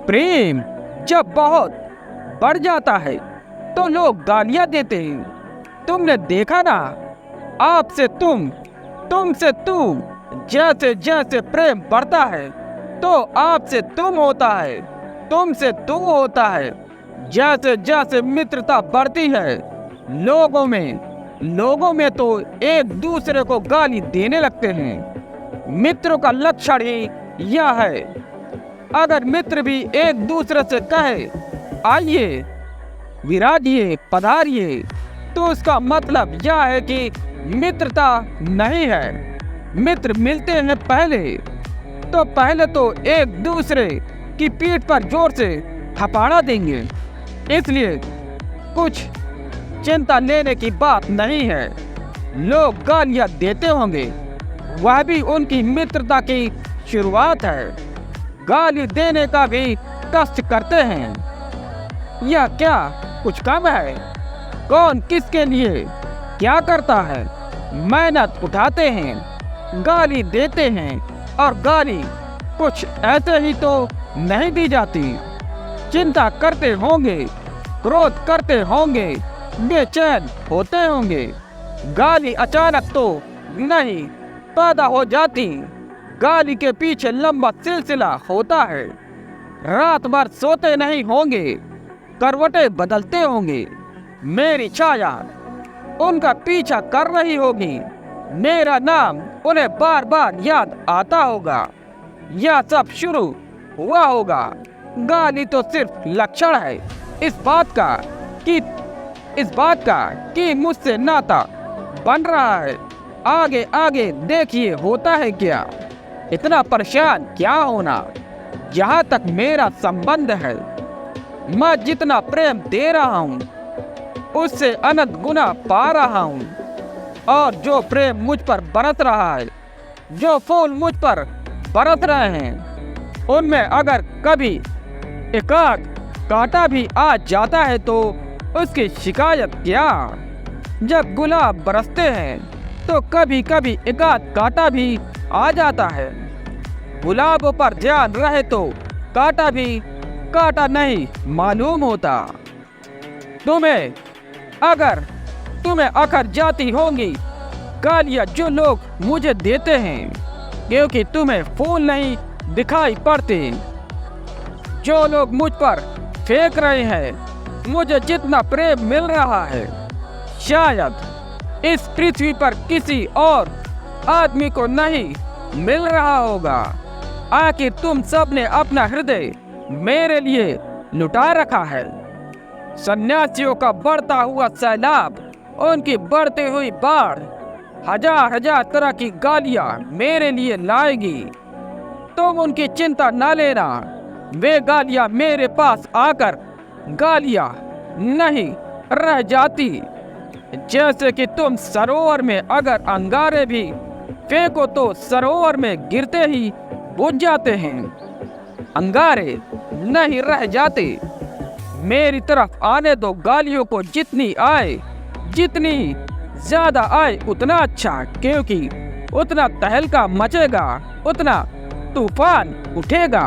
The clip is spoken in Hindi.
प्रेम जब बहुत बढ़ जाता है तो लोग गालियां देते हैं। तुमने देखा ना, आपसे तुम, तुमसे तू, जैसे जैसे प्रेम बढ़ता है तो आपसे तुम होता है, तुमसे तू होता है। जैसे जैसे मित्रता बढ़ती है, लोगों में तो एक दूसरे को गाली देने लगते हैं। मित्रों का लक्षण ही यह है। अगर मित्र भी एक दूसरे से कहे आइए, विराजिए, पधारिए, तो उसका मतलब यह है कि मित्रता नहीं है। मित्र मिलते हैं पहले तो एक दूसरे की पीठ पर जोर से थपाड़ा देंगे। इसलिए कुछ चिंता लेने की बात नहीं है। लोग गालियां देते होंगे, वह भी उनकी मित्रता की शुरुआत है। गाली देने का भी कष्ट करते हैं। यह क्या कुछ कम है? कौन किसके लिए क्या करता है? मेहनत उठाते हैं, गाली देते हैं, और गाली कुछ ऐसे ही तो नहीं दी जाती। चिंता करते होंगे, क्रोध करते होंगे, बेचैन होते होंगे। गाली अचानक तो नहीं पैदा हो जाती। गाली के पीछे लंबा सिलसिला होता है। रात भर सोते नहीं होंगे, करवटें बदलते होंगे। मेरी छाया उनका पीछा कर रही होगी, मेरा नाम उन्हें बार बार याद आता होगा। यह सब शुरू हुआ होगा। गाली तो सिर्फ लक्षण है इस बात का कि मुझसे नाता बन रहा है। आगे आगे देखिए होता है क्या। इतना परेशान क्या होना। जहाँ तक मेरा संबंध है, मैं जितना प्रेम दे रहा हूँ उससे अनंत गुना पा रहा हूँ। और जो प्रेम मुझ पर बरस रहा है, जो फूल मुझ पर बरस रहे हैं, उनमें अगर कभी एकाध कांटा भी आ जाता है तो उसकी शिकायत क्या। जब गुलाब बरसते हैं तो कभी कभी एकाध कांटा भी आ जाता है। गुलाबों पर ध्यान रहे तो कांटा भी कांटा नहीं मालूम होता। तुम्हें अखर जाती होंगी गालियां जो लोग मुझे देते हैं, क्योंकि तुम्हें फूल नहीं दिखाई पड़ते। जो लोग मुझ पर फेंक रहे हैं, मुझे जितना प्रेम मिल रहा है, शायद इस पृथ्वी पर किसी और आदमी को नहीं मिल रहा होगा। आखिर तुम सब ने अपना हृदय मेरे लिए लुटा रखा है। सन्यासियों का बढ़ता हुआ सैलाब, उनकी बढ़ती हुई बाढ़, हजार हजार तरह की गालियां मेरे लिए लाएगी। तुम उनकी चिंता न लेना। वे गालियां मेरे पास आकर गालियां नहीं रह जाती। जैसे कि तुम सरोवर में अगर अंगारे भी फेंको तो सरोवर में गिरते ही बुझ जाते हैं, अंगारे नहीं रह जाते। मेरी तरफ आने दो गालियों को, जितनी ज्यादा आए उतना अच्छा, क्योंकि उतना तहलका मचेगा, उतना तूफान उठेगा।